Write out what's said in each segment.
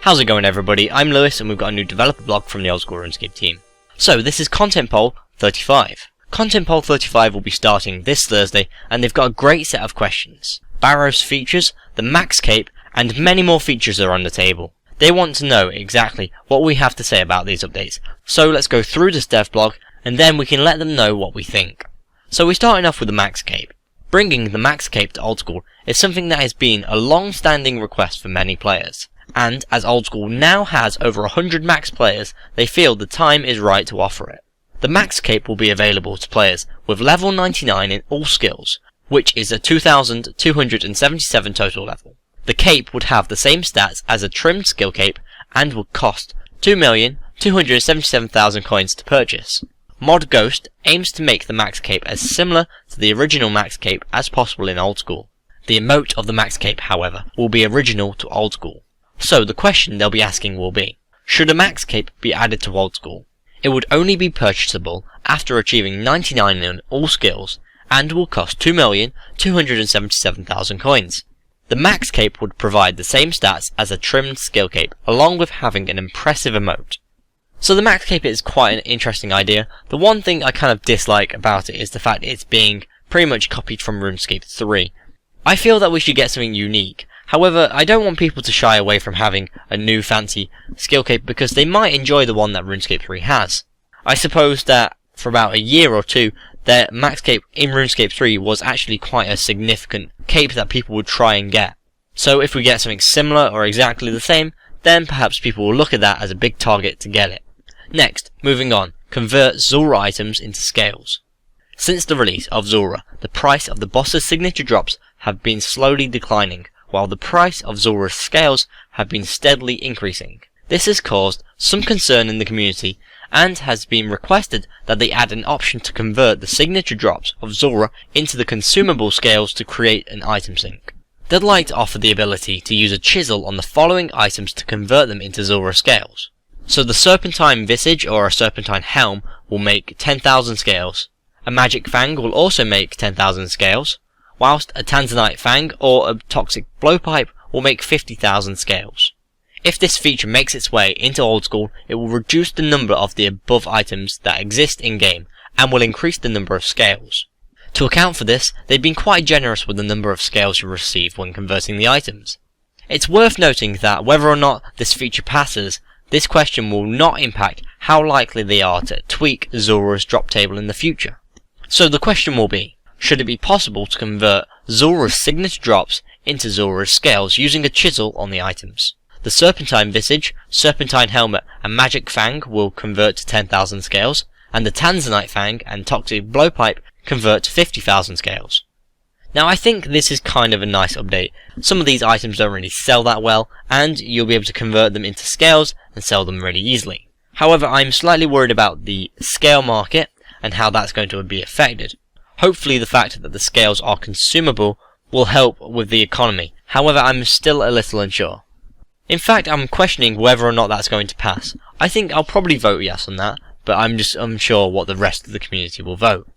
How's it going, everybody? I'm Lewis and we've got a new developer blog from the Old School RuneScape team. So this is Content Poll 35. Content Poll 35 will be starting this Thursday and they've got a great set of questions. Barrows features, the max cape and many more features are on the table. They want to know exactly what we have to say about these updates. So let's go through this dev blog and then we can let them know what we think. So we're starting off with the max cape. Bringing the max cape to Old School is something that has been a long-standing request for many players. And as Old School now has over 100 max players, they feel the time is right to offer it. The max cape will be available to players with level 99 in all skills, which is a 2,277 total level. The cape would have the same stats as a trimmed skill cape and would cost 2,277,000 coins to purchase. Mod Ghost aims to make the max cape as similar to the original max cape as possible in Old School. The emote of the max cape, however, will be original to Old School. So the question they'll be asking will be, should a max cape be added to Old School? It would only be purchasable after achieving 99 in all skills and will cost 2,277,000 coins. The max cape would provide the same stats as a trimmed skill cape along with having an impressive emote. So the max cape is quite an interesting idea. The one thing I kind of dislike about it is the fact it's being pretty much copied from RuneScape 3. I feel that we should get something unique. However, I don't want people to shy away from having a new fancy skill cape because they might enjoy the one that RuneScape 3 has. I suppose that for about a year or two, their max cape in RuneScape 3 was actually quite a significant cape that people would try and get. So if we get something similar or exactly the same, then perhaps people will look at that as a big target to get it. Next, moving on, convert Zora items into scales. Since the release of Zora, the price of the boss's signature drops have been slowly declining, while the price of Zora's scales have been steadily increasing. This has caused some concern in the community and has been requested that they add an option to convert the signature drops of Zora into the consumable scales to create an item sync. They'd like to offer the ability to use a chisel on the following items to convert them into Zora scales. So the Serpentine Visage or a Serpentine Helm will make 10,000 scales. A Magic Fang will also make 10,000 scales, whilst a Tanzanite Fang or a Toxic Blowpipe will make 50,000 scales. If this feature makes its way into Old School, it will reduce the number of the above items that exist in-game and will increase the number of scales. To account for this, they've been quite generous with the number of scales you receive when converting the items. It's worth noting that whether or not this feature passes, this question will not impact how likely they are to tweak Zora's drop table in the future. So the question will be, should it be possible to convert Zora's signature drops into Zora's scales using a chisel on the items? The Serpentine Visage, Serpentine Helmet and Magic Fang will convert to 10,000 scales, and the Tanzanite Fang and Toxic Blowpipe convert to 50,000 scales. Now I think this is kind of a nice update. Some of these items don't really sell that well, and you'll be able to convert them into scales and sell them really easily. However, I'm slightly worried about the scale market and how that's going to be affected. Hopefully the fact that the scales are consumable will help with the economy. However, I'm still a little unsure. In fact, I'm questioning whether or not that's going to pass. I think I'll probably vote yes on that, but I'm just unsure what the rest of the community will vote.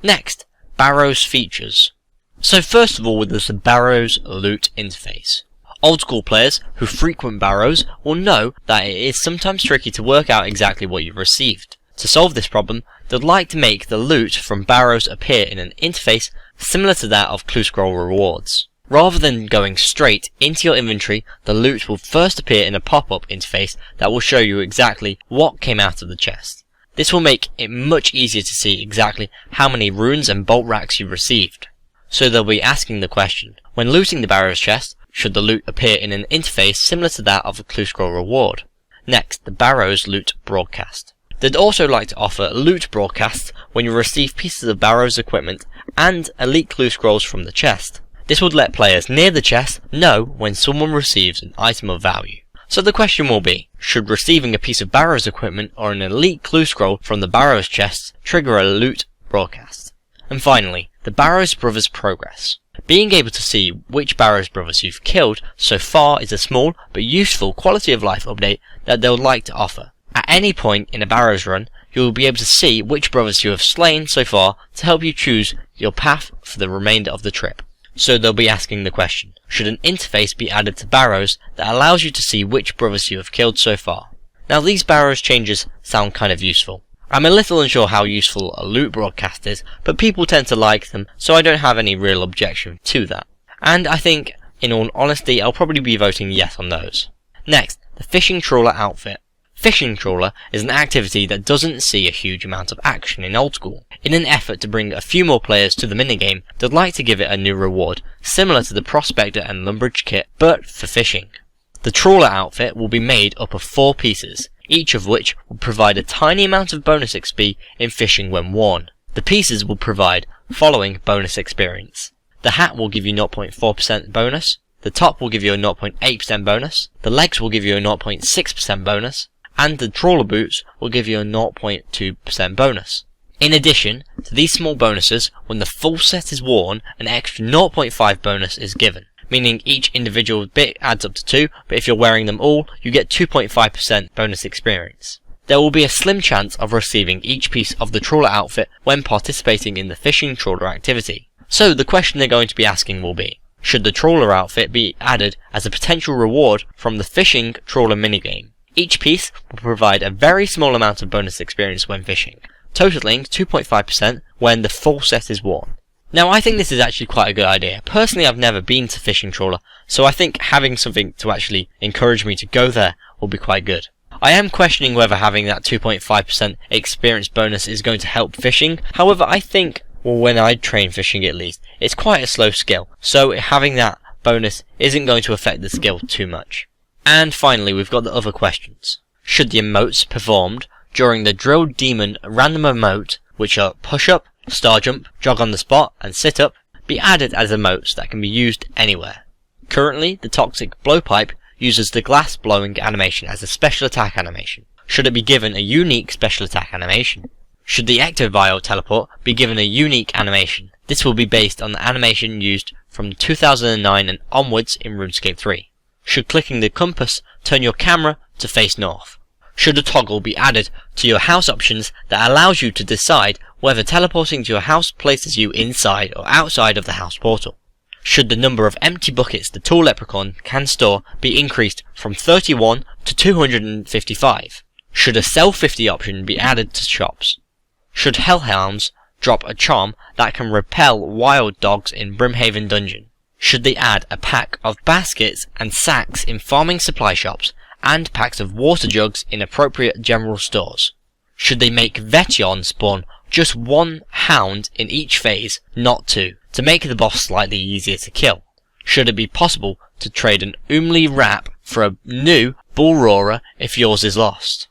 Next, Barrows features. So first of all, there's the Barrows loot interface. Old School players who frequent Barrows will know that it is sometimes tricky to work out exactly what you've received. To solve this problem, they'd like to make the loot from Barrows appear in an interface similar to that of Clue Scroll rewards. Rather than going straight into your inventory, the loot will first appear in a pop-up interface that will show you exactly what came out of the chest. This will make it much easier to see exactly how many runes and bolt racks you received. So they'll be asking the question, when looting the Barrows chest, should the loot appear in an interface similar to that of a Clue Scroll reward? Next, the Barrows loot broadcast. They'd also like to offer loot broadcasts when you receive pieces of Barrows equipment and elite Clue Scrolls from the chest. This would let players near the chest know when someone receives an item of value. So the question will be, should receiving a piece of Barrows equipment or an elite Clue Scroll from the Barrows chests trigger a loot broadcast? And finally, the Barrows Brothers progress. Being able to see which Barrows brothers you've killed so far is a small but useful quality of life update that they would like to offer. At any point in a Barrows run, you will be able to see which brothers you have slain so far to help you choose your path for the remainder of the trip. So they'll be asking the question, should an interface be added to Barrows that allows you to see which brothers you have killed so far? Now these Barrows changes sound kind of useful. I'm a little unsure how useful a loot broadcast is, but people tend to like them, so I don't have any real objection to that. And I think, in all honesty, I'll probably be voting yes on those. Next, the Fishing Trawler outfit. Fishing Trawler is an activity that doesn't see a huge amount of action in Old School. In an effort to bring a few more players to the minigame, they'd like to give it a new reward, similar to the Prospector and Lumbridge kit, but for fishing. The Trawler outfit will be made up of 4 pieces, each of which will provide a tiny amount of bonus XP in fishing when worn. The pieces will provide following bonus experience. The hat will give you 0.4% bonus, the top will give you a 0.8% bonus, the legs will give you a 0.6% bonus, and the trawler boots will give you a 0.2% bonus. In addition to these small bonuses, when the full set is worn, an extra 0.5 bonus is given, meaning each individual bit adds up to 2, but if you're wearing them all, you get 2.5% bonus experience. There will be a slim chance of receiving each piece of the trawler outfit when participating in the fishing trawler activity. So the question they're going to be asking will be, should the trawler outfit be added as a potential reward from the fishing trawler minigame? Each piece will provide a very small amount of bonus experience when fishing, totaling 2.5% when the full set is worn. Now I think this is actually quite a good idea. Personally, I've never been to fishing trawler, so I think having something to actually encourage me to go there will be quite good. I am questioning whether having that 2.5% experience bonus is going to help fishing. However, I think, well, when I train fishing at least, it's quite a slow skill, so having that bonus isn't going to affect the skill too much. And finally, we've got the other questions. Should the emotes performed during the Drilled Demon random emote, which are push up, star jump, jog on the spot, and sit up, be added as emotes that can be used anywhere? Currently, the Toxic Blowpipe uses the glass blowing animation as a special attack animation. Should it be given a unique special attack animation? Should the Ectovile teleport be given a unique animation? This will be based on the animation used from 2009 and onwards in RuneScape 3. Should clicking the compass turn your camera to face north? Should a toggle be added to your house options that allows you to decide whether teleporting to your house places you inside or outside of the house portal? Should the number of empty buckets the Tall Leprechaun can store be increased from 31 to 255? Should a sell 50 option be added to shops? Should Hellhounds drop a charm that can repel wild dogs in Brimhaven Dungeon? Should they add a pack of baskets and sacks in farming supply shops, and packs of water jugs in appropriate general stores? Should they make Vetion spawn just 1 hound in each phase, not 2, to make the boss slightly easier to kill? Should it be possible to trade an Umli wrap for a new Bull Roarer if yours is lost?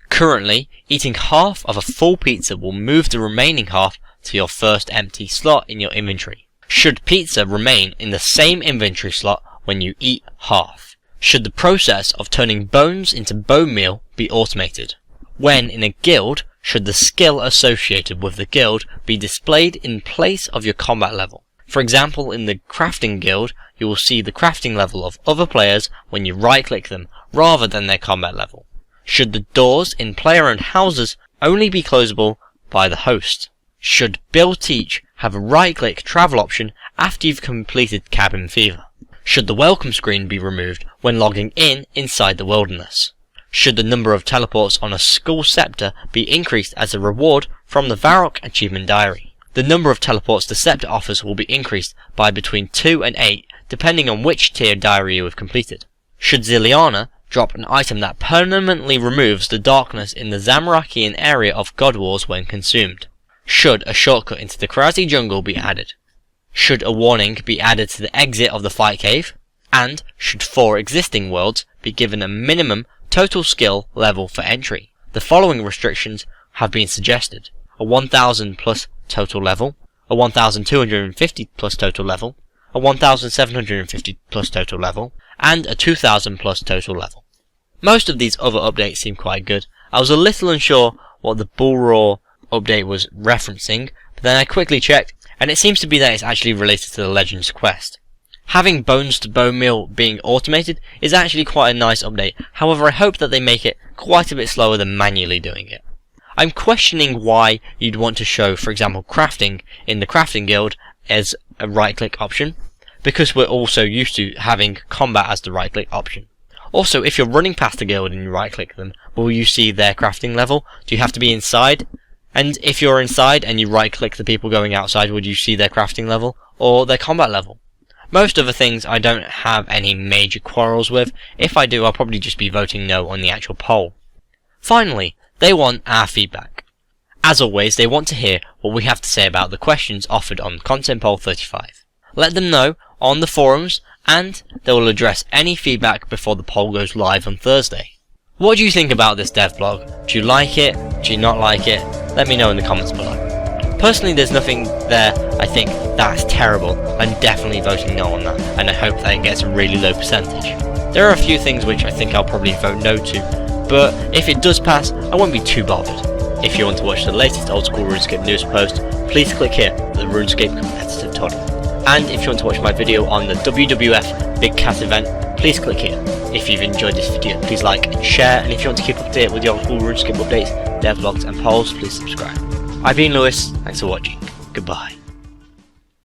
Currently, eating half of a full pizza will move the remaining half to your first empty slot in your inventory. Should pizza remain in the same inventory slot when you eat half? Should the process of turning bones into bone meal be automated? When in a guild, should the skill associated with the guild be displayed in place of your combat level? For example, in the crafting guild, you will see the crafting level of other players when you right-click them, rather than their combat level. Should the doors in player-owned houses only be closable by the host? Should Bill Teach have a right-click travel option after you've completed Cabin Fever? Should the welcome screen be removed when logging in inside the wilderness? Should the number of teleports on a Skull Scepter be increased as a reward from the Varrock Achievement Diary? The number of teleports the Scepter offers will be increased by between 2 and 8, depending on which tier diary you have completed. Should Ziliana drop an item that permanently removes the darkness in the Zamorakian area of God Wars when consumed? Should a shortcut into the Karazi jungle be added? Should a warning be added to the exit of the fight cave? And should 4 existing worlds be given a minimum total skill level for entry? The following restrictions have been suggested: a 1000 plus total level, a 1250 plus total level, a 1750 plus total level, and a 2000 plus total level. Most of these other updates seem quite good. I was a little unsure what the Bull Roar update was referencing, but then I quickly checked, and it seems to be that it's actually related to the Legends quest. Having bones to bone meal being automated is actually quite a nice update. However, I hope that they make it quite a bit slower than manually doing it. I'm questioning why you'd want to show, for example, crafting in the crafting guild as a right click option. because we're also used to having combat as the right click option. Also, if you're running past a guild and you right click them, will you see their crafting level? Do you have to be inside? And if you're inside and you right click the people going outside, would you see their crafting level or their combat level? Most other things I don't have any major quarrels with. If I do, I'll probably just be voting no on the actual poll. Finally, they want our feedback. As always, they want to hear what we have to say about the questions offered on Content Poll 35. Let them know on the forums, and they will address any feedback before the poll goes live on Thursday. What do you think about this devblog? Do you like it? Do you not like it? Let me know in the comments below. Personally, there's nothing there I think that's terrible. I'm definitely voting no on that, and I hope that it gets a really low percentage. There are a few things which I think I'll probably vote no to, but if it does pass, I won't be too bothered. If you want to watch the latest Old School RuneScape news post, please click here, the RuneScape competitive tournament. And if you want to watch my video on the WWF Big Cat event, please click here. If you've enjoyed this video, please like and share, and if you want to keep up to date with the Old School RuneScape updates, devlogs and polls, please subscribe. I've been Lewis, thanks for watching, goodbye.